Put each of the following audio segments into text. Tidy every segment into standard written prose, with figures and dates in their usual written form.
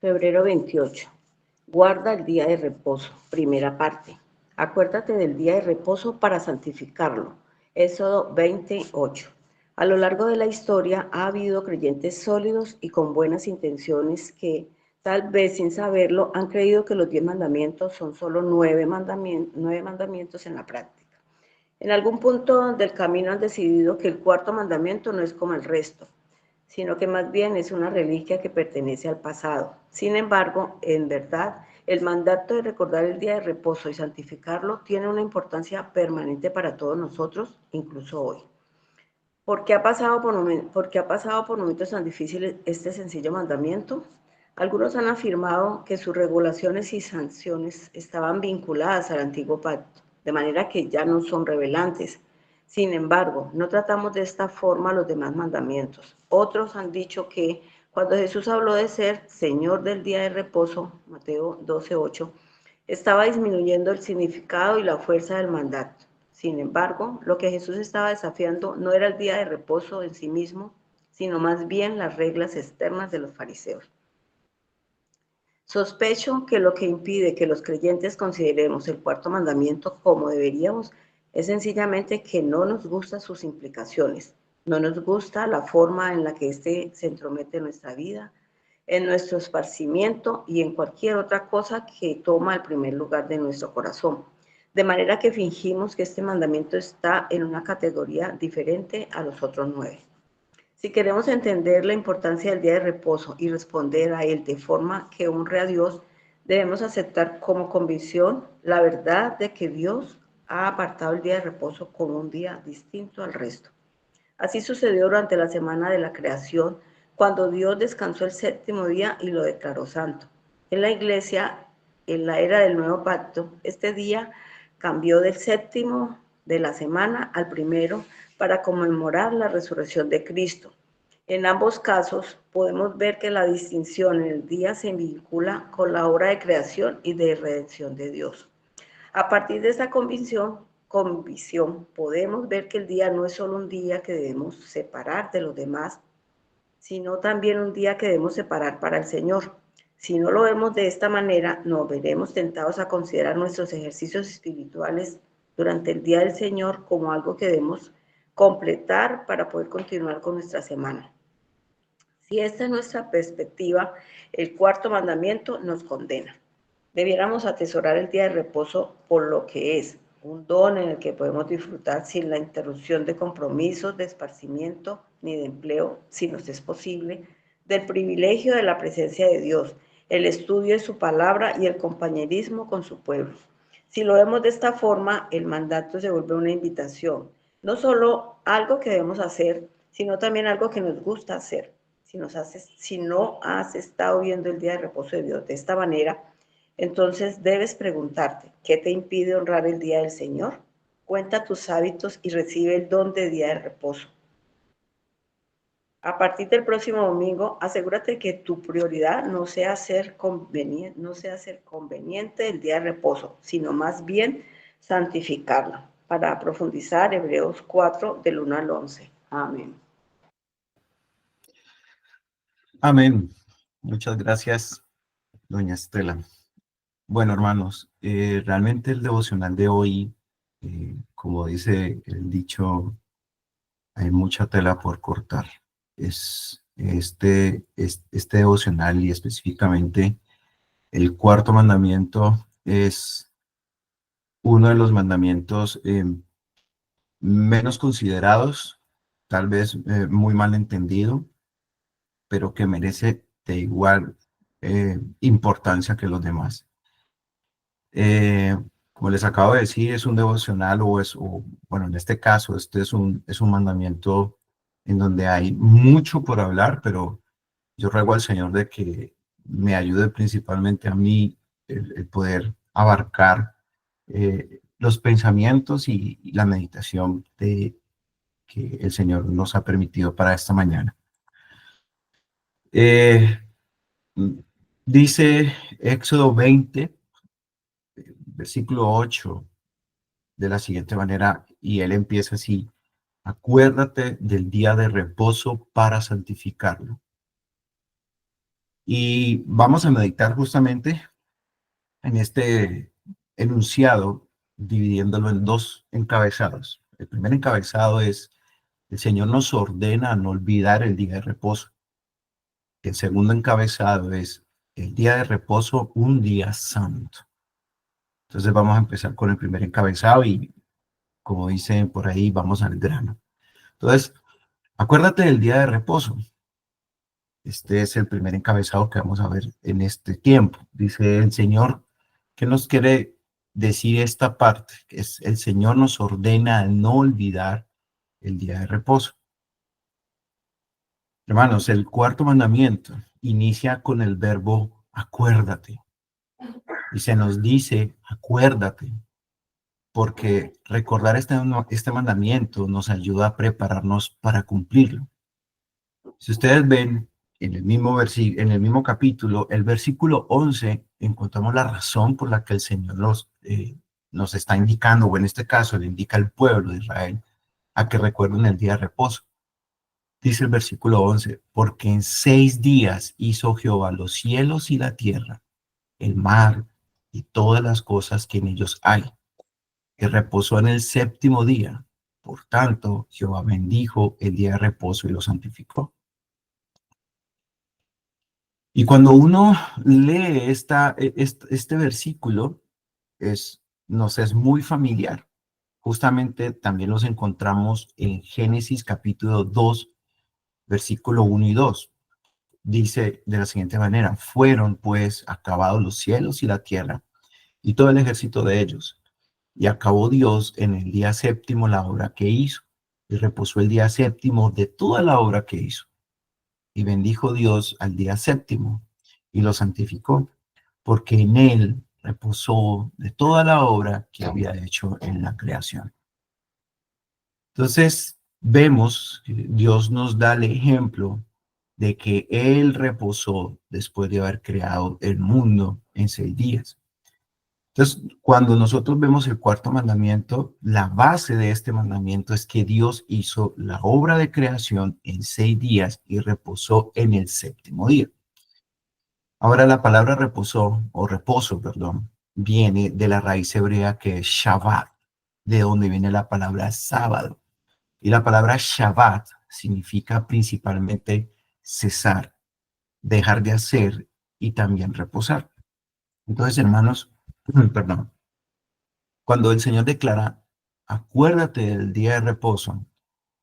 Febrero 28. Guarda el día de reposo. Primera parte. Acuérdate del día de reposo para santificarlo. Éxodo 28. A lo largo de la historia ha habido creyentes sólidos y con buenas intenciones que, tal vez sin saberlo, han creído que los 10 mandamientos son solo nueve mandamientos en la práctica. En algún punto del camino han decidido que el cuarto mandamiento no es como el resto, sino que más bien es una reliquia que pertenece al pasado. Sin embargo, en verdad, el mandato de recordar el día de reposo y santificarlo tiene una importancia permanente para todos nosotros, incluso hoy. ¿Por qué ha pasado por momentos tan difíciles este sencillo mandamiento? Algunos han afirmado que sus regulaciones y sanciones estaban vinculadas al antiguo pacto, de manera que ya no son revelantes. Sin embargo, no tratamos de esta forma los demás mandamientos. Otros han dicho que cuando Jesús habló de ser Señor del día de reposo, Mateo 12:8, estaba disminuyendo el significado y la fuerza del mandato. Sin embargo, lo que Jesús estaba desafiando no era el día de reposo en sí mismo, sino más bien las reglas externas de los fariseos. Sospecho que lo que impide que los creyentes consideremos el cuarto mandamiento como deberíamos es sencillamente que no nos gustan sus implicaciones, no nos gusta la forma en la que éste se entromete en nuestra vida, en nuestro esparcimiento y en cualquier otra cosa que toma el primer lugar de nuestro corazón. De manera que fingimos que este mandamiento está en una categoría diferente a los otros 9. Si queremos entender la importancia del día de reposo y responder a él de forma que honre a Dios, debemos aceptar como convicción la verdad de que Dios ha apartado el día de reposo como un día distinto al resto. Así sucedió durante la semana de la creación, cuando Dios descansó el séptimo día y lo declaró santo. En la iglesia, en la era del nuevo pacto, este día cambió del séptimo de la semana al primero para conmemorar la resurrección de Cristo. En ambos casos podemos ver que la distinción en el día se vincula con la obra de creación y de redención de Dios. A partir de esa convicción, podemos ver que el día no es solo un día que debemos separar de los demás, sino también un día que debemos separar para el Señor. Si no lo vemos de esta manera, nos veremos tentados a considerar nuestros ejercicios espirituales durante el día del Señor como algo que debemos completar para poder continuar con nuestra semana. Si esta es nuestra perspectiva, el cuarto mandamiento nos condena. Debiéramos atesorar el día de reposo por lo que es, un don en el que podemos disfrutar sin la interrupción de compromisos, de esparcimiento ni de empleo, si nos es posible, del privilegio de la presencia de Dios, el estudio de su palabra y el compañerismo con su pueblo. Si lo vemos de esta forma, el mandato se vuelve una invitación, no solo algo que debemos hacer, sino también algo que nos gusta hacer. Si no has estado viendo el día de reposo de Dios de esta manera, entonces debes preguntarte, ¿qué te impide honrar el día del Señor? Cuenta tus hábitos y recibe el don de día de reposo. A partir del próximo domingo, asegúrate que tu prioridad no sea ser conveniente el día de reposo, sino más bien santificarlo. Para profundizar, Hebreos 4, del 1 al 11. Amén. Amén. Muchas gracias, doña Estela. Bueno, hermanos, realmente el devocional de hoy, como dice el dicho, hay mucha tela por cortar. Este devocional y específicamente el cuarto mandamiento es uno de los mandamientos menos considerados, tal vez muy mal entendido, pero que merece de igual importancia que los demás. Como les acabo de decir, es un devocional bueno, en este caso, este es un mandamiento en donde hay mucho por hablar, pero yo ruego al Señor de que me ayude principalmente a mí el poder abarcar los pensamientos y la meditación que el Señor nos ha permitido para esta mañana. Eh, Dice Éxodo 20, versículo 8, de la siguiente manera, y él empieza así: acuérdate del día de reposo para santificarlo. Y vamos a meditar justamente en este enunciado, dividiéndolo en dos encabezados. El primer encabezado es: el Señor nos ordena a no olvidar el día de reposo. El segundo encabezado es: el día de reposo, un día santo. Entonces vamos a empezar con el primer encabezado y, como dicen por ahí, vamos al grano. Entonces, acuérdate del día de reposo. Este es el primer encabezado que vamos a ver en este tiempo. Dice el Señor, ¿qué nos quiere decir esta parte? Es: el Señor nos ordena a no olvidar el día de reposo. Hermanos, el cuarto mandamiento inicia con el verbo acuérdate. Y se nos dice acuérdate, porque recordar este mandamiento nos ayuda a prepararnos para cumplirlo. Si ustedes ven en el mismo capítulo, el versículo 11, encontramos la razón por la que el Señor nos está indicando, o en este caso le indica al pueblo de Israel, a que recuerden el día de reposo. Dice el versículo 11, porque en 6 días hizo Jehová los cielos y la tierra, el mar y todas las cosas que en ellos hay, que reposó en el séptimo día. Por tanto, Jehová bendijo el día de reposo y lo santificó. Y cuando uno lee este versículo, nos es muy familiar. Justamente también los encontramos en Génesis capítulo 2, versículo 1 y 2. Dice de la siguiente manera: fueron pues acabados los cielos y la tierra y todo el ejército de ellos. Y acabó Dios en el día séptimo la obra que hizo, y reposó el día séptimo de toda la obra que hizo. Y bendijo Dios al día séptimo y lo santificó, porque en él reposó de toda la obra que había hecho en la creación. Entonces, vemos que Dios nos da el ejemplo de que él reposó después de haber creado el mundo en 6 días. Entonces, cuando nosotros vemos el cuarto mandamiento, la base de este mandamiento es que Dios hizo la obra de creación en 6 días y reposó en el séptimo día. Ahora, la palabra reposó, o reposo, perdón, viene de la raíz hebrea que es Shabbat, de donde viene la palabra sábado. Y la palabra Shabbat significa principalmente cesar, dejar de hacer y también reposar. Entonces, hermanos, perdón, cuando el Señor declara, acuérdate del día de reposo,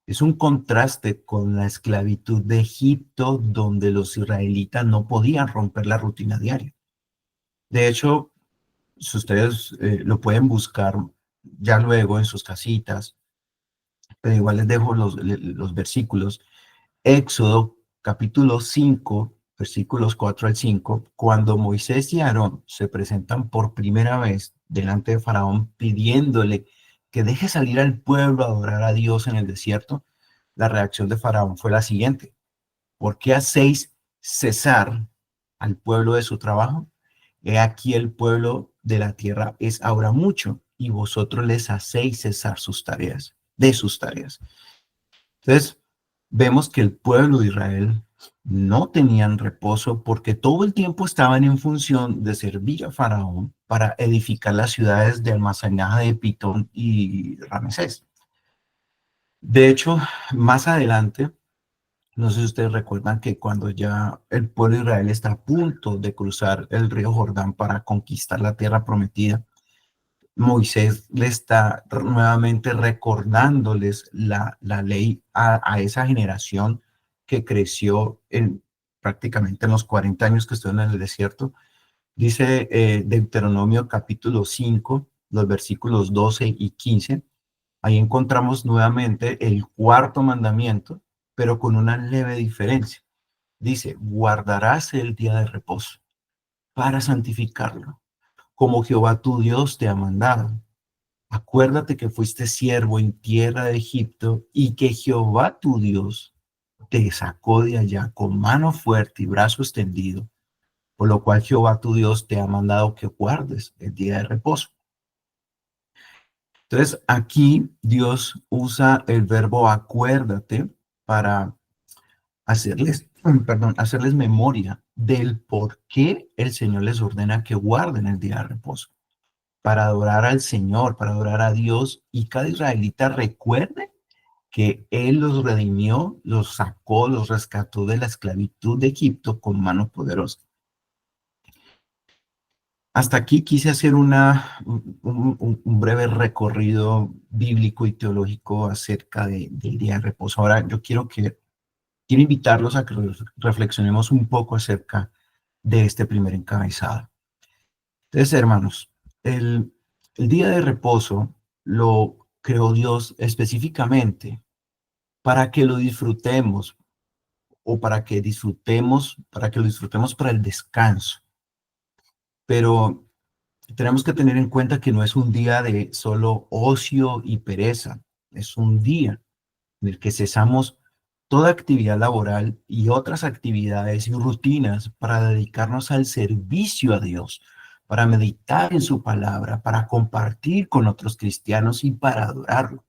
es un contraste con la esclavitud de Egipto, donde los israelitas no podían romper la rutina diaria. De hecho, si ustedes lo pueden buscar ya luego en sus casitas, pero igual les dejo los versículos. Éxodo capítulo 5, versículos 4 al 5, cuando Moisés y Aarón se presentan por primera vez delante de Faraón pidiéndole que deje salir al pueblo a adorar a Dios en el desierto, la reacción de Faraón fue la siguiente: ¿por qué hacéis cesar al pueblo de su trabajo? He aquí el pueblo de la tierra es ahora mucho y vosotros les hacéis cesar sus tareas, de sus tareas. Entonces, vemos que el pueblo de Israel no tenían reposo porque todo el tiempo estaban en función de servir a Faraón para edificar las ciudades de almacenaje de Pitón y Ramesés. De hecho, más adelante, no sé si ustedes recuerdan que cuando ya el pueblo de Israel está a punto de cruzar el río Jordán para conquistar la tierra prometida, Moisés le está nuevamente recordándoles la ley a esa generación que creció prácticamente en los 40 años que estuvieron en el desierto. Dice Deuteronomio capítulo 5, los versículos 12 y 15. Ahí encontramos nuevamente el cuarto mandamiento, pero con una leve diferencia. Dice: guardarás el día de reposo para santificarlo, como Jehová tu Dios te ha mandado. Acuérdate que fuiste siervo en tierra de Egipto y que Jehová tu Dios te sacó de allá con mano fuerte y brazo extendido, por lo cual Jehová tu Dios te ha mandado que guardes el día de reposo. Entonces, aquí Dios usa el verbo acuérdate para hacerles perdón, hacerles memoria del por qué el Señor les ordena que guarden el día de reposo, para adorar al Señor, para adorar a Dios, y cada israelita recuerde que Él los redimió, los sacó, los rescató de la esclavitud de Egipto con mano poderosa. Hasta aquí quise hacer un breve recorrido bíblico y teológico acerca del día de reposo. Ahora yo quiero invitarlos a que reflexionemos un poco acerca de este primer encabezado. Entonces, hermanos, el día de reposo lo creó Dios específicamente para que lo disfrutemos o para que lo disfrutemos para el descanso. Pero tenemos que tener en cuenta que no es un día de solo ocio y pereza, es un día en el que cesamos toda actividad laboral y otras actividades y rutinas para dedicarnos al servicio a Dios, para meditar en su palabra, para compartir con otros cristianos y para adorarlo.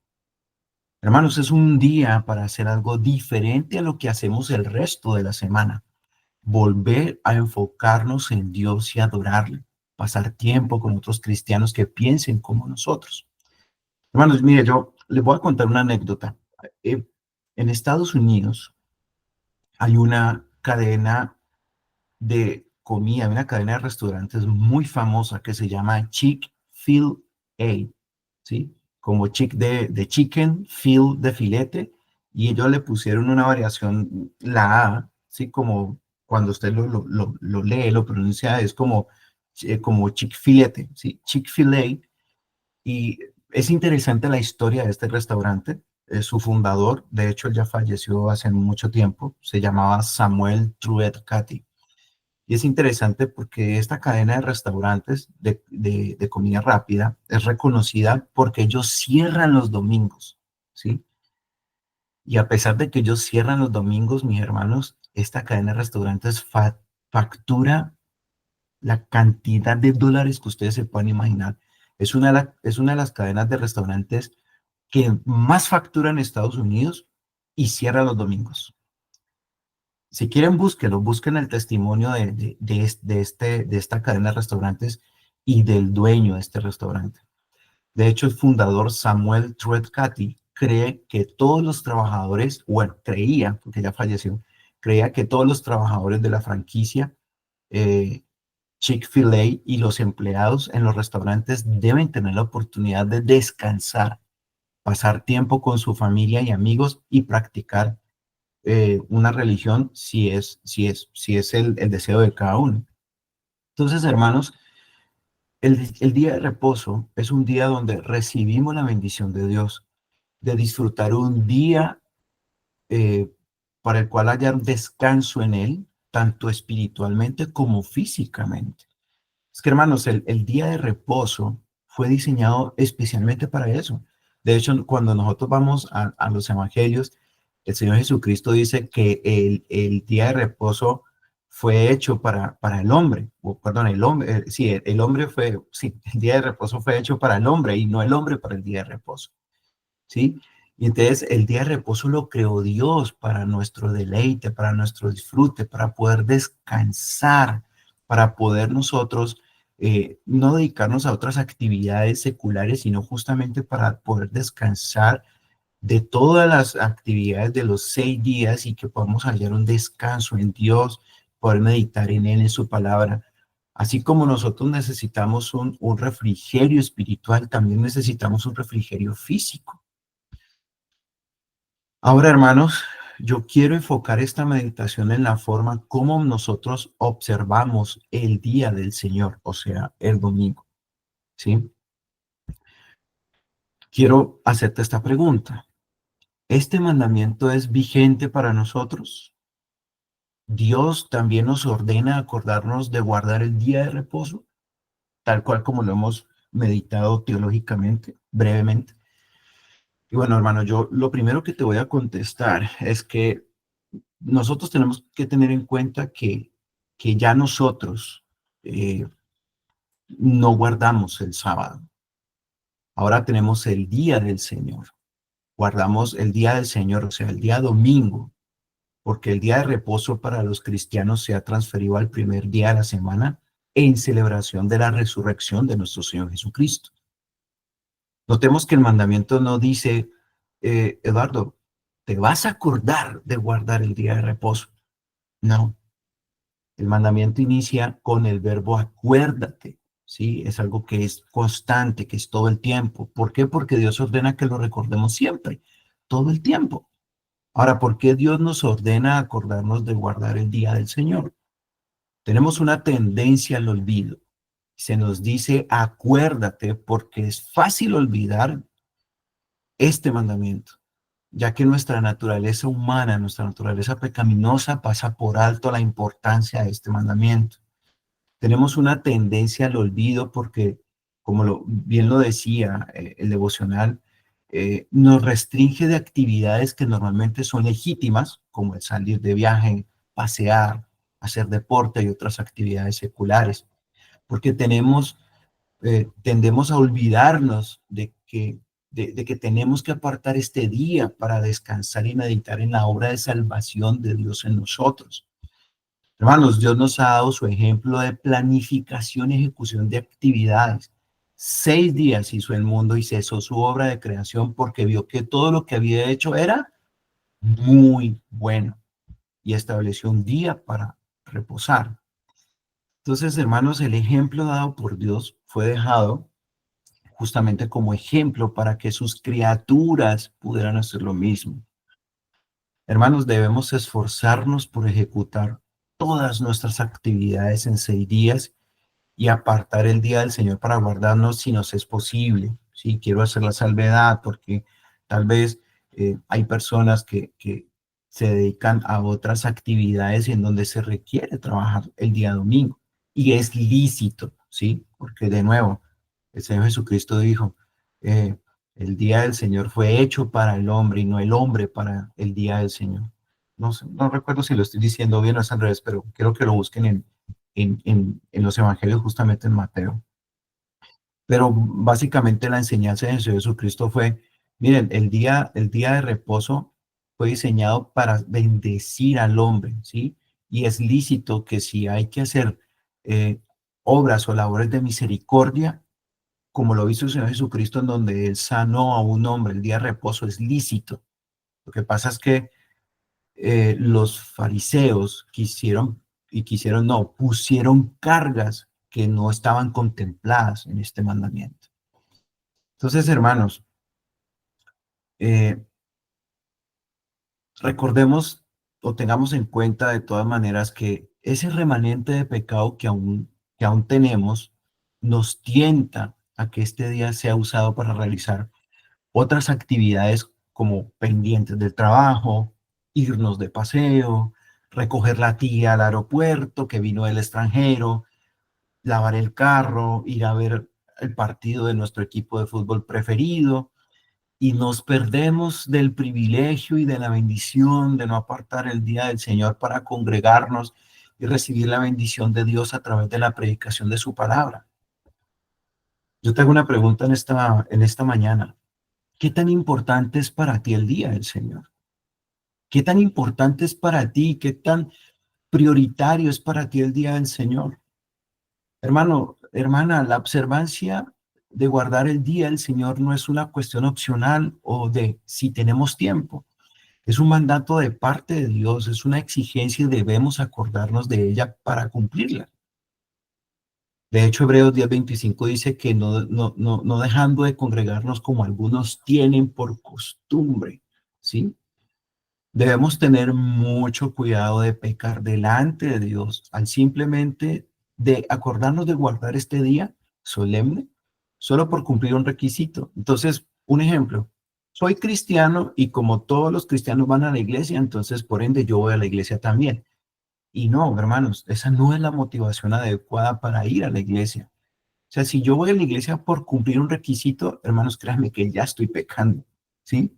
Hermanos, es un día para hacer algo diferente a lo que hacemos el resto de la semana. Volver a enfocarnos en Dios y adorarle, pasar tiempo con otros cristianos que piensen como nosotros. Hermanos, mire, yo les voy a contar una anécdota. Eh, en Estados Unidos hay una cadena de comida, una cadena de restaurantes muy famosa que se llama Chick-fil-A, ¿sí? Como chick de chicken, fil de filete, y ellos le pusieron una variación, la A, ¿sí? Como cuando usted lo lee, lo pronuncia, es como Chick-filete, ¿sí? Chick-fil-A, y es interesante la historia de este restaurante. Su fundador, de hecho, él ya falleció hace mucho tiempo, se llamaba Samuel Truett Cathy. Y es interesante porque esta cadena de restaurantes de comida rápida es reconocida porque ellos cierran los domingos, ¿sí? Y a pesar de que ellos cierran los domingos, mis hermanos, esta cadena de restaurantes factura la cantidad de dólares que ustedes se pueden imaginar. Es una de las cadenas de restaurantes que más factura en Estados Unidos y cierra los domingos. Si quieren, búsquenlo, busquen el testimonio de esta cadena de restaurantes y del dueño de este restaurante. De hecho, el fundador Samuel Truett Cathy cree que todos los trabajadores, bueno, creía, porque ya falleció, creía que todos los trabajadores de la franquicia eh, Chick-fil-A y los empleados en los restaurantes deben tener la oportunidad de descansar, pasar tiempo con su familia y amigos y practicar una religión si es el deseo de cada uno. Entonces, hermanos, el día de reposo es un día donde recibimos la bendición de Dios, de disfrutar un día eh, para el cual haya un descanso en él, tanto espiritualmente como físicamente. Es que, hermanos, el día de reposo fue diseñado especialmente para eso. De hecho, cuando nosotros vamos a los evangelios, el Señor Jesucristo dice que el día de reposo fue hecho para el hombre, o perdón, el hombre, sí, el hombre fue, sí, el día de reposo fue hecho para el hombre y no el hombre para el día de reposo, ¿sí? Y entonces el día de reposo lo creó Dios para nuestro deleite, para nuestro disfrute, para poder descansar, para poder nosotros no dedicarnos a otras actividades seculares, sino justamente para poder descansar de todas las actividades de los 6 días y que podamos hallar un descanso en Dios, poder meditar en Él, en su palabra. Así como nosotros necesitamos un refrigerio espiritual, también necesitamos un refrigerio físico. Ahora, hermanos, yo quiero enfocar esta meditación en la forma como nosotros observamos el día del Señor, o sea, el domingo, ¿sí? Quiero hacerte esta pregunta. ¿Este mandamiento es vigente para nosotros? ¿Dios también nos ordena acordarnos de guardar el día de reposo, tal cual como lo hemos meditado teológicamente, brevemente? Y bueno, hermano, yo lo primero que te voy a contestar es que nosotros tenemos que tener en cuenta que ya nosotros eh, no guardamos el sábado. Ahora tenemos el día del Señor. Guardamos el día del Señor, o sea, el día domingo, porque el día de reposo para los cristianos se ha transferido al primer día de la semana en celebración de la resurrección de nuestro Señor Jesucristo. Notemos que el mandamiento no dice, Eduardo, te vas a acordar de guardar el día de reposo. No, el mandamiento inicia con el verbo acuérdate, ¿sí? Es algo que es constante, que es todo el tiempo. ¿Por qué? Porque Dios ordena que lo recordemos siempre, todo el tiempo. Ahora, ¿por qué Dios nos ordena acordarnos de guardar el día del Señor? Tenemos una tendencia al olvido. Se nos dice acuérdate porque es fácil olvidar este mandamiento, ya que nuestra naturaleza humana, nuestra naturaleza pecaminosa pasa por alto la importancia de este mandamiento. Tenemos una tendencia al olvido porque, como bien lo decía el devocional, nos restringe de actividades que normalmente son legítimas, como el salir de viaje, pasear, hacer deporte y otras actividades seculares, porque tendemos a olvidarnos de que tenemos que apartar este día para descansar y meditar en la obra de salvación de Dios en nosotros. Hermanos, Dios nos ha dado su ejemplo de planificación y ejecución de actividades. 6 días hizo el mundo y cesó su obra de creación porque vio que todo lo que había hecho era muy bueno y estableció un día para reposar. Entonces, hermanos, el ejemplo dado por Dios fue dejado justamente como ejemplo para que sus criaturas pudieran hacer lo mismo. Hermanos, debemos esforzarnos por ejecutar todas nuestras actividades en 6 días y apartar el día del Señor para guardarnos si nos es posible. Sí, quiero hacer la salvedad porque tal vez hay personas que se dedican a otras actividades en donde se requiere trabajar el día domingo y es lícito, ¿sí? Porque de nuevo, el Señor Jesucristo dijo, eh, el día del Señor fue hecho para el hombre y no el hombre para el día del Señor. No sé, no recuerdo si lo estoy diciendo bien o es al revés, pero quiero que lo busquen en los evangelios, justamente en Mateo. Pero básicamente la enseñanza de Jesucristo fue, miren, el día de reposo fue diseñado para bendecir al hombre, ¿sí? Y es lícito que si hay que hacer eh, obras o labores de misericordia, como lo hizo el Señor Jesucristo, en donde Él sanó a un hombre, el día de reposo es lícito. Lo que pasa es que los fariseos no, pusieron cargas que no estaban contempladas en este mandamiento. Entonces, hermanos, eh, recordemos o tengamos en cuenta de todas maneras que ese remanente de pecado que aún tenemos nos tienta a que este día sea usado para realizar otras actividades como pendientes del trabajo, irnos de paseo, recoger la tía al aeropuerto que vino del extranjero, lavar el carro, ir a ver el partido de nuestro equipo de fútbol preferido, y nos perdemos del privilegio y de la bendición de no apartar el día del Señor para congregarnos y recibir la bendición de Dios a través de la predicación de su palabra. Yo te hago una pregunta en esta mañana. ¿Qué tan importante es para ti el día del Señor? ¿Qué tan importante es para ti? ¿Qué tan prioritario es para ti el día del Señor? Hermano, hermana, la observancia de guardar el día del Señor no es una cuestión opcional o de si tenemos tiempo. Es un mandato de parte de Dios, es una exigencia y debemos acordarnos de ella para cumplirla. De hecho, Hebreos 10:25 dice que no dejando de congregarnos como algunos tienen por costumbre, ¿sí? Debemos tener mucho cuidado de pecar delante de Dios al simplemente de acordarnos de guardar este día solemne solo por cumplir un requisito. Entonces, un ejemplo, soy cristiano y como todos los cristianos van a la iglesia, entonces por ende yo voy a la iglesia también. Y no, hermanos, esa no es la motivación adecuada para ir a la iglesia. O sea, si yo voy a la iglesia por cumplir un requisito, hermanos, créanme que ya estoy pecando, ¿sí?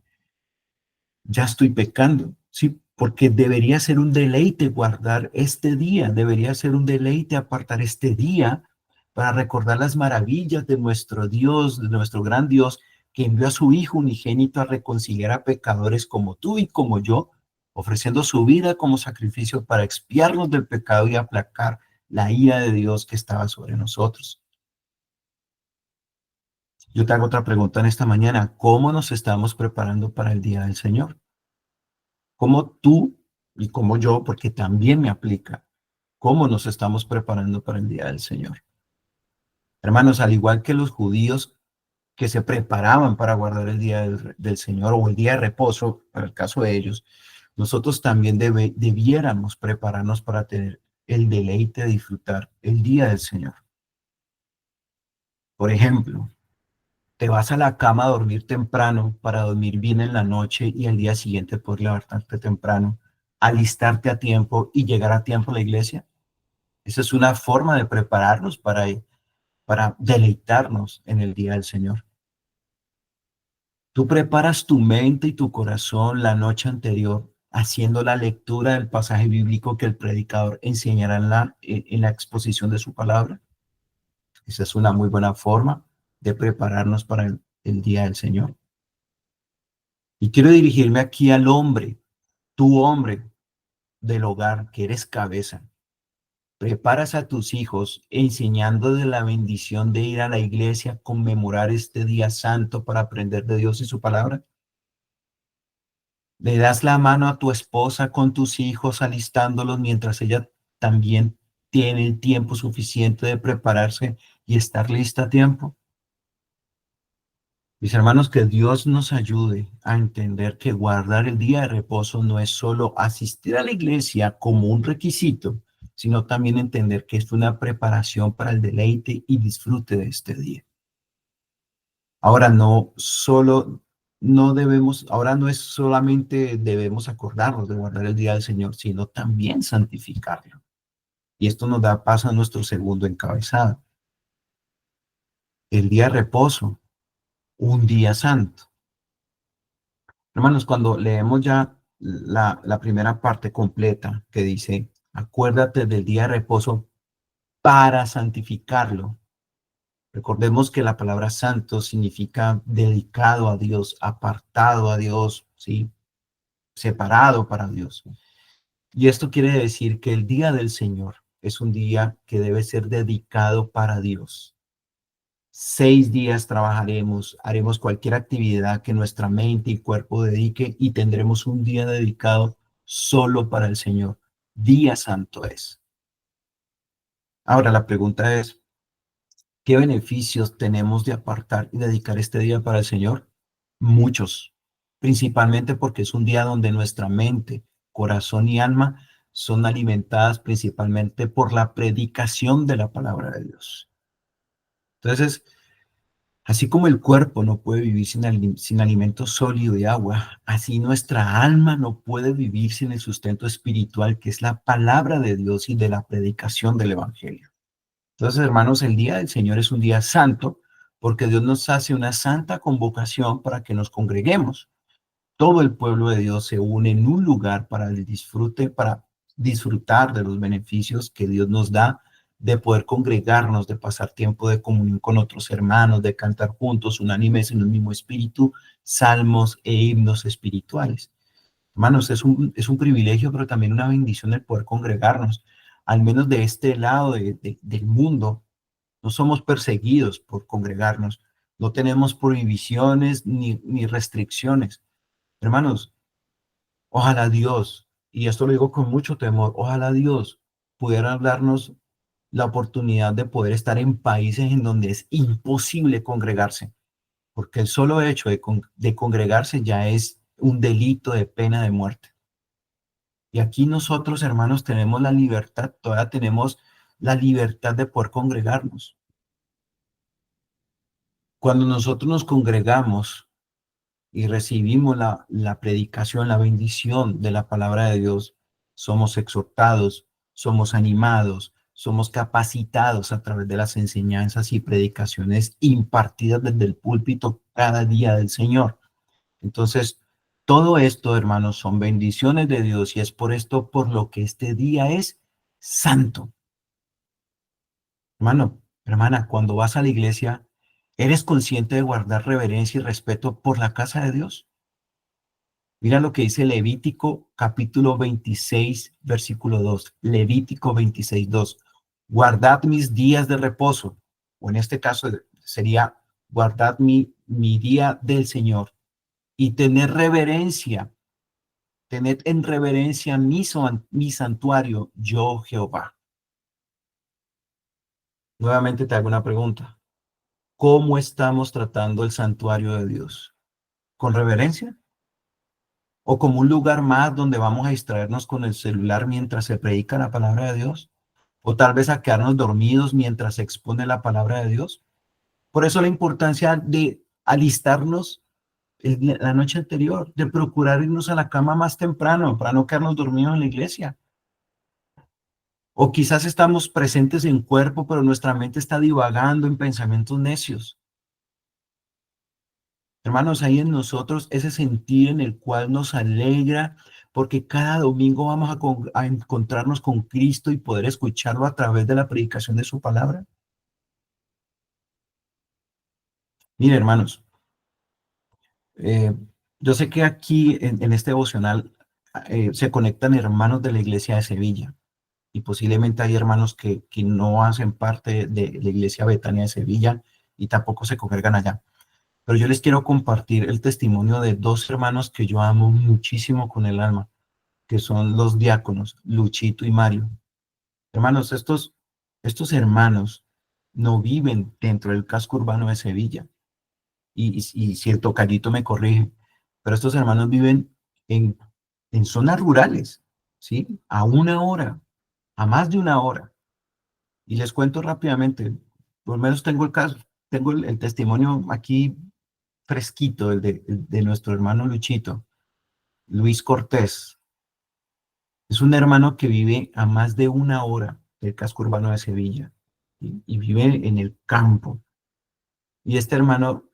Ya estoy pecando, ¿sí? Porque debería ser un deleite guardar este día, debería ser un deleite apartar este día para recordar las maravillas de nuestro Dios, de nuestro gran Dios, que envió a su Hijo unigénito a reconciliar a pecadores como tú y como yo, ofreciendo su vida como sacrificio para expiarnos del pecado y aplacar la ira de Dios que estaba sobre nosotros. Yo te hago otra pregunta en esta mañana. ¿Cómo nos estamos preparando para el día del Señor? ¿Cómo tú y como yo, porque también me aplica, cómo nos estamos preparando para el día del Señor? Hermanos, al igual que los judíos que se preparaban para guardar el día del Señor o el día de reposo, para el caso de ellos, nosotros también debiéramos prepararnos para tener el deleite de disfrutar el día del Señor. Por ejemplo, te vas a la cama a dormir temprano para dormir bien en la noche y al día siguiente poder levantarte temprano, alistarte a tiempo y llegar a tiempo a la iglesia. Esa es una forma de prepararnos para deleitarnos en el día del Señor. Tú preparas tu mente y tu corazón la noche anterior haciendo la lectura del pasaje bíblico que el predicador enseñará en la exposición de su palabra. Esa es una muy buena forma de prepararnos para el día del Señor. Y quiero dirigirme aquí al hombre, tu hombre del hogar, que eres cabeza. Preparas a tus hijos enseñando de la bendición de ir a la iglesia, conmemorar este día santo para aprender de Dios y su palabra. Le das la mano a tu esposa con tus hijos, alistándolos mientras ella también tiene el tiempo suficiente de prepararse y estar lista a tiempo. Mis hermanos, que Dios nos ayude a entender que guardar el día de reposo no es solo asistir a la iglesia como un requisito, sino también entender que es una preparación para el deleite y disfrute de este día. Ahora ahora no es solamente debemos acordarnos de guardar el día del Señor, sino también santificarlo. Y esto nos da paso a nuestro segundo encabezado. El día de reposo, un día santo. Hermanos, cuando leemos ya la primera parte completa que dice, acuérdate del día de reposo para santificarlo. Recordemos que la palabra santo significa dedicado a Dios, apartado a Dios, ¿sí? Separado para Dios. Y esto quiere decir que el día del Señor es un día que debe ser dedicado para Dios. 6 días trabajaremos, haremos cualquier actividad que nuestra mente y cuerpo dedique y tendremos un día dedicado solo para el Señor. Día santo es. Ahora la pregunta es, ¿qué beneficios tenemos de apartar y dedicar este día para el Señor? Muchos, principalmente porque es un día donde nuestra mente, corazón y alma son alimentadas principalmente por la predicación de la palabra de Dios. Entonces, así como el cuerpo no puede vivir sin alimento sólido y agua, así nuestra alma no puede vivir sin el sustento espiritual que es la palabra de Dios y de la predicación del Evangelio. Entonces, hermanos, el día del Señor es un día santo porque Dios nos hace una santa convocación para que nos congreguemos. Todo el pueblo de Dios se une en un lugar para el disfrute, para disfrutar de los beneficios que Dios nos da de poder congregarnos, de pasar tiempo de comunión con otros hermanos, de cantar juntos, unánimes en el mismo espíritu, salmos e himnos espirituales. Hermanos, es un privilegio, pero también una bendición el poder congregarnos, al menos de este lado del mundo. No somos perseguidos por congregarnos, no tenemos prohibiciones ni restricciones. Hermanos, ojalá Dios, y esto lo digo con mucho temor, ojalá Dios pudiera darnos la oportunidad de poder estar en países en donde es imposible congregarse, porque el solo hecho de congregarse ya es un delito de pena de muerte. Y aquí nosotros, hermanos, tenemos la libertad, todavía tenemos la libertad de poder congregarnos. Cuando nosotros nos congregamos y recibimos la predicación, la bendición de la palabra de Dios, somos exhortados, somos animados, somos capacitados a través de las enseñanzas y predicaciones impartidas desde el púlpito cada día del Señor. Entonces, todo esto, hermanos, son bendiciones de Dios y es por esto por lo que este día es santo. Hermano, hermana, cuando vas a la iglesia, ¿eres consciente de guardar reverencia y respeto por la casa de Dios? Mira lo que dice Levítico capítulo 26, versículo 2. Levítico 26, 2. Guardad mis días de reposo, o en este caso sería guardad mi día del Señor y tener reverencia, tened en reverencia mi santuario, yo Jehová. Nuevamente te hago una pregunta. ¿Cómo estamos tratando el santuario de Dios? ¿Con reverencia? ¿O como un lugar más donde vamos a distraernos con el celular mientras se predica la palabra de Dios? ¿O tal vez a quedarnos dormidos mientras se expone la palabra de Dios? Por eso la importancia de alistarnos la noche anterior, de procurar irnos a la cama más temprano para no quedarnos dormidos en la iglesia. O quizás estamos presentes en cuerpo, pero nuestra mente está divagando en pensamientos necios. Hermanos, hay en nosotros ese sentir en el cual nos alegra, porque cada domingo vamos a encontrarnos con Cristo y poder escucharlo a través de la predicación de su palabra. Mire, hermanos, eh, yo sé que aquí en este devocional se conectan hermanos de la iglesia de Sevilla y posiblemente hay hermanos que no hacen parte de la iglesia Betania de Sevilla y tampoco se congregan allá. Pero yo les quiero compartir el testimonio de dos hermanos que yo amo muchísimo con el alma, que son los diáconos, Luchito y Mario. Hermanos, estos hermanos no viven dentro del casco urbano de Sevilla. Y si el tocallito me corrige, pero estos hermanos viven en, en zonas rurales, ¿sí? A una hora, a más de una hora. Y les cuento rápidamente, por lo menos tengo el caso, tengo el testimonio aquí fresquito, el de nuestro hermano Luchito, Luis Cortés. Es un hermano que vive a más de una hora del casco urbano de Sevilla y vive en el campo. Y este hermano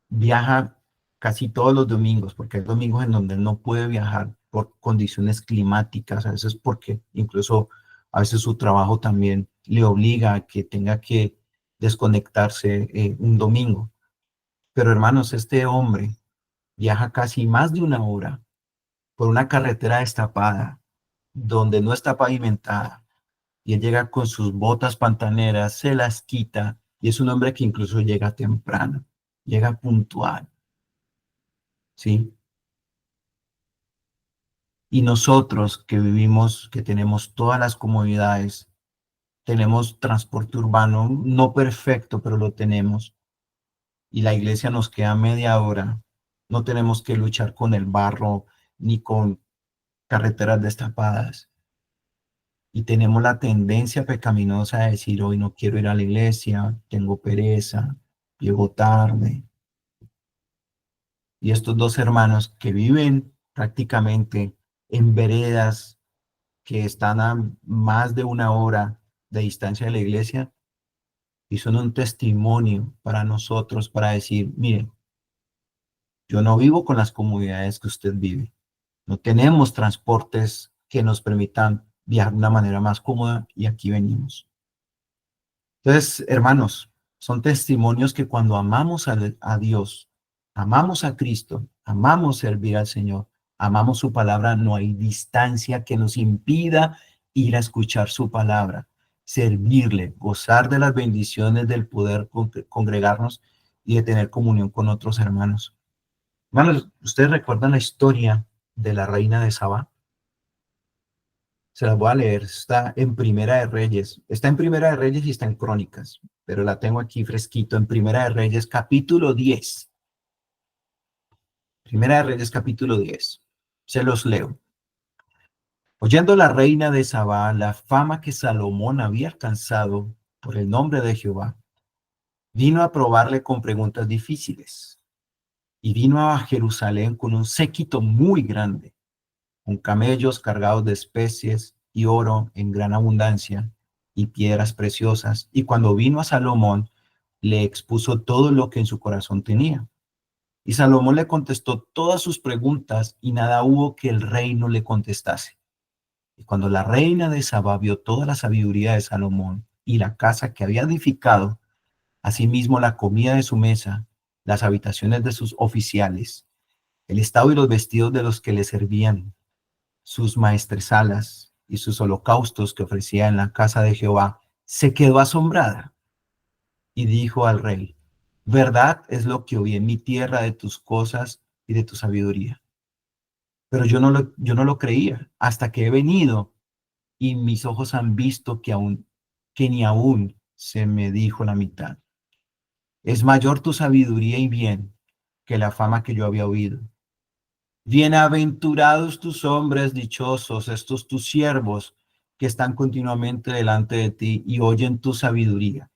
viaja casi todos los domingos, porque hay domingos en donde él no puede viajar por condiciones climáticas, a veces porque incluso a veces su trabajo también le obliga a que tenga que desconectarse un domingo. Pero hermanos, este hombre viaja casi más de una hora por una carretera destapada, donde no está pavimentada, y él llega con sus botas pantaneras, se las quita, y es un hombre que incluso llega temprano, llega puntual, ¿sí? Y nosotros que vivimos, que tenemos todas las comodidades, tenemos transporte urbano, no perfecto, pero lo tenemos, y la iglesia nos queda media hora, no tenemos que luchar con el barro ni con carreteras destapadas. Y tenemos la tendencia pecaminosa de decir, hoy no quiero ir a la iglesia, tengo pereza, llego tarde. Y estos dos hermanos que viven prácticamente en veredas que están a más de una hora de distancia de la iglesia, y son un testimonio para nosotros para decir, mire, yo no vivo con las comodidades que usted vive. No tenemos transportes que nos permitan viajar de una manera más cómoda y aquí venimos. Entonces, hermanos, son testimonios que cuando amamos a Dios, amamos a Cristo, amamos servir al Señor, amamos su palabra, no hay distancia que nos impida ir a escuchar su palabra, servirle, gozar de las bendiciones del poder congregarnos y de tener comunión con otros hermanos. Hermanos, ¿ustedes recuerdan la historia de la reina de Sabá? Se las voy a leer, está en Primera de Reyes, está en Primera de Reyes y está en Crónicas, pero la tengo aquí fresquito en Primera de Reyes, capítulo 10. Primera de Reyes, capítulo 10. Se los leo. Oyendo la reina de Sabá la fama que Salomón había alcanzado por el nombre de Jehová, vino a probarle con preguntas difíciles y vino a Jerusalén con un séquito muy grande, con camellos cargados de especies y oro en gran abundancia y piedras preciosas. Y cuando vino a Salomón, le expuso todo lo que en su corazón tenía. Y Salomón le contestó todas sus preguntas y nada hubo que el rey no le contestase. Y cuando la reina de Sabá vio toda la sabiduría de Salomón y la casa que había edificado, asimismo la comida de su mesa, las habitaciones de sus oficiales el estado y los vestidos de los que le servían, sus maestresalas y sus holocaustos que ofrecía en la casa de Jehová, se quedó asombrada y dijo al rey, verdad es lo que oí en mi tierra de tus cosas y de tu sabiduría. Pero yo no lo creía hasta que he venido y mis ojos han visto que ni aún se me dijo la mitad. Es mayor tu sabiduría y bien que la fama que yo había oído. Bienaventurados tus hombres dichosos, estos tus siervos que están continuamente delante de ti y oyen tu sabiduría.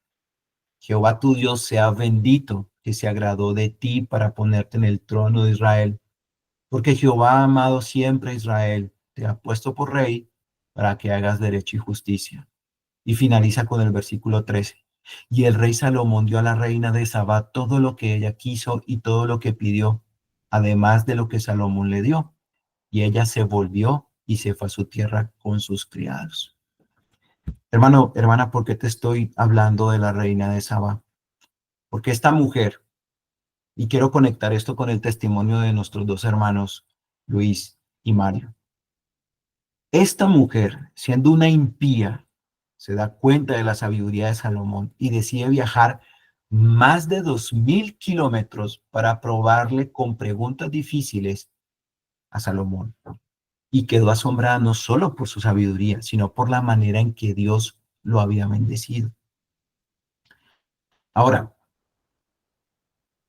Jehová tu Dios sea bendito, que se agradó de ti para ponerte en el trono de Israel. Porque Jehová ha amado siempre a Israel, te ha puesto por rey para que hagas derecho y justicia. Y finaliza con el versículo 13. Y el rey Salomón dio a la reina de Sabá todo lo que ella quiso y todo lo que pidió, además de lo que Salomón le dio. Y ella se volvió y se fue a su tierra con sus criados. Hermano, hermana, ¿por qué te estoy hablando de la reina de Sabá? Porque esta mujer, y quiero conectar esto con el testimonio de nuestros dos hermanos, Luis y Mario. Esta mujer, siendo una impía, se da cuenta de la sabiduría de Salomón y decide viajar más de 2000 kilómetros para probarle con preguntas difíciles a Salomón. Y quedó asombrada no solo por su sabiduría, sino por la manera en que Dios lo había bendecido. Ahora,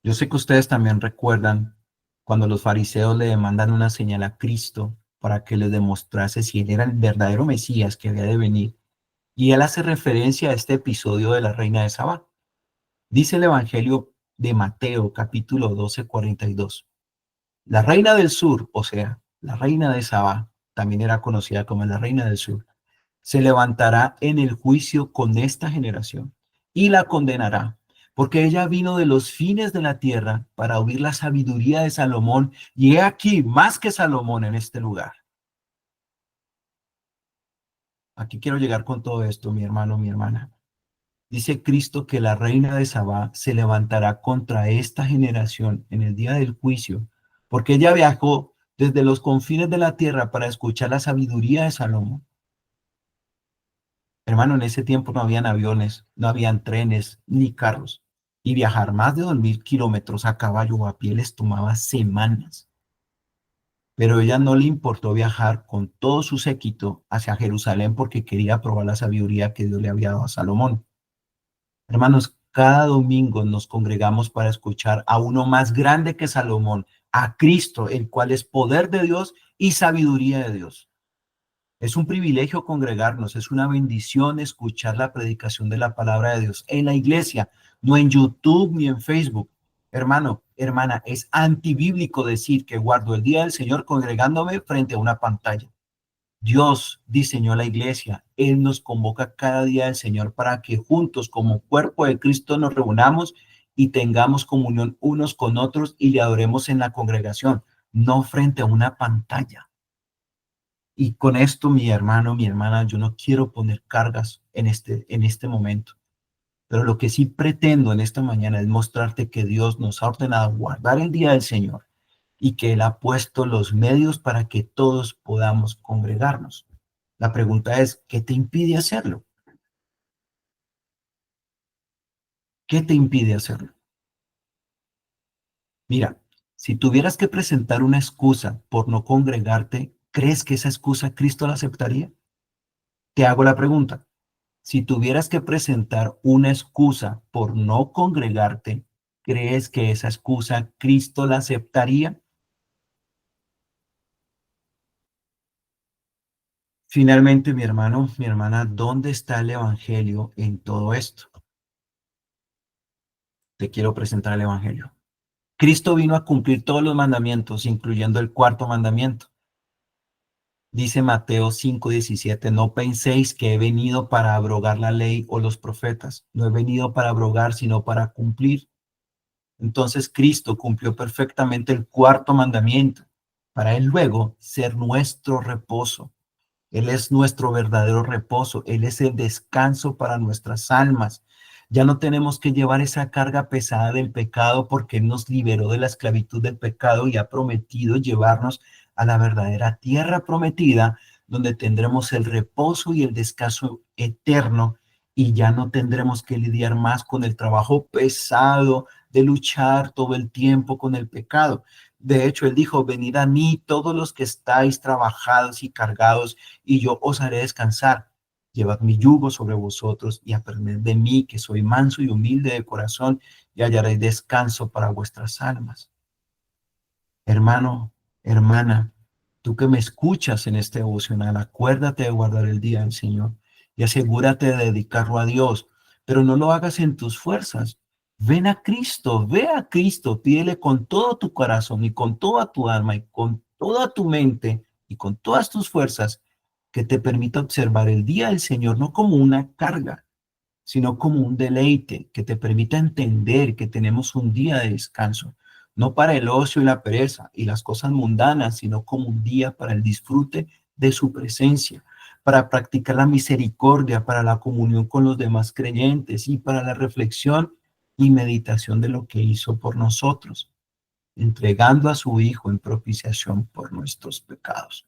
yo sé que ustedes también recuerdan cuando los fariseos le demandan una señal a Cristo para que les demostrase si él era el verdadero Mesías que había de venir. Y él hace referencia a este episodio de la reina de Sabá. Dice el Evangelio de Mateo, capítulo 12, 42. La reina del sur, o sea, la reina de Sabá, también era conocida como la reina del sur, se levantará en el juicio con esta generación y la condenará, porque ella vino de los fines de la tierra para oír la sabiduría de Salomón, y he aquí más que Salomón en este lugar. Aquí quiero llegar con todo esto, mi hermano, mi hermana. Dice Cristo que la reina de Sabá se levantará contra esta generación en el día del juicio, porque ella viajó desde los confines de la tierra para escuchar la sabiduría de Salomón. Hermano, en ese tiempo no habían aviones, no habían trenes ni carros. Y viajar más de 2000 kilómetros a caballo o a pie les tomaba semanas. Pero a ella no le importó viajar con todo su séquito hacia Jerusalén porque quería probar la sabiduría que Dios le había dado a Salomón. Hermanos, cada domingo nos congregamos para escuchar a uno más grande que Salomón, a Cristo, el cual es poder de Dios y sabiduría de Dios. Es un privilegio congregarnos, es una bendición escuchar la predicación de la palabra de Dios en la iglesia, no en YouTube ni en Facebook. Hermano, hermana, es antibíblico decir que guardo el día del Señor congregándome frente a una pantalla. Dios diseñó la iglesia, Él nos convoca cada día del Señor para que juntos como cuerpo de Cristo nos reunamos y tengamos comunión unos con otros y le adoremos en la congregación, no frente a una pantalla. Y con esto, mi hermano, mi hermana, yo no quiero poner cargas en este momento, pero lo que sí pretendo en esta mañana es mostrarte que Dios nos ha ordenado guardar el día del Señor y que Él ha puesto los medios para que todos podamos congregarnos. La pregunta es, ¿qué te impide hacerlo? ¿Qué te impide hacerlo? Mira, si tuvieras que presentar una excusa por no congregarte, ¿crees que esa excusa Cristo la aceptaría? Te hago la pregunta. Si tuvieras que presentar una excusa por no congregarte, ¿crees que esa excusa Cristo la aceptaría? Finalmente, mi hermano, mi hermana, ¿dónde está el evangelio en todo esto? Te quiero presentar el evangelio. Cristo vino a cumplir todos los mandamientos, incluyendo el cuarto mandamiento. Dice Mateo 5:17, no penséis que he venido para abrogar la ley o los profetas. No he venido para abrogar, sino para cumplir. Entonces Cristo cumplió perfectamente el cuarto mandamiento para Él luego ser nuestro reposo. Él es nuestro verdadero reposo. Él es el descanso para nuestras almas. Ya no tenemos que llevar esa carga pesada del pecado porque Él nos liberó de la esclavitud del pecado y ha prometido llevarnos a la verdadera tierra prometida, donde tendremos el reposo y el descanso eterno y ya no tendremos que lidiar más con el trabajo pesado de luchar todo el tiempo con el pecado. De hecho, Él dijo, venid a mí todos los que estáis trabajados y cargados, y yo os haré descansar. Llevad mi yugo sobre vosotros y aprended de mí, que soy manso y humilde de corazón, y hallaréis descanso para vuestras almas. Hermano, hermana, tú que me escuchas en este devocional, acuérdate de guardar el día del Señor y asegúrate de dedicarlo a Dios, pero no lo hagas en tus fuerzas. Ven a Cristo, ve a Cristo, pídele con todo tu corazón y con toda tu alma y con toda tu mente y con todas tus fuerzas que te permita observar el día del Señor no como una carga, sino como un deleite que te permita entender que tenemos un día de descanso, no para el ocio y la pereza y las cosas mundanas, sino como un día para el disfrute de su presencia, para practicar la misericordia, para la comunión con los demás creyentes y para la reflexión y meditación de lo que hizo por nosotros, entregando a su Hijo en propiciación por nuestros pecados.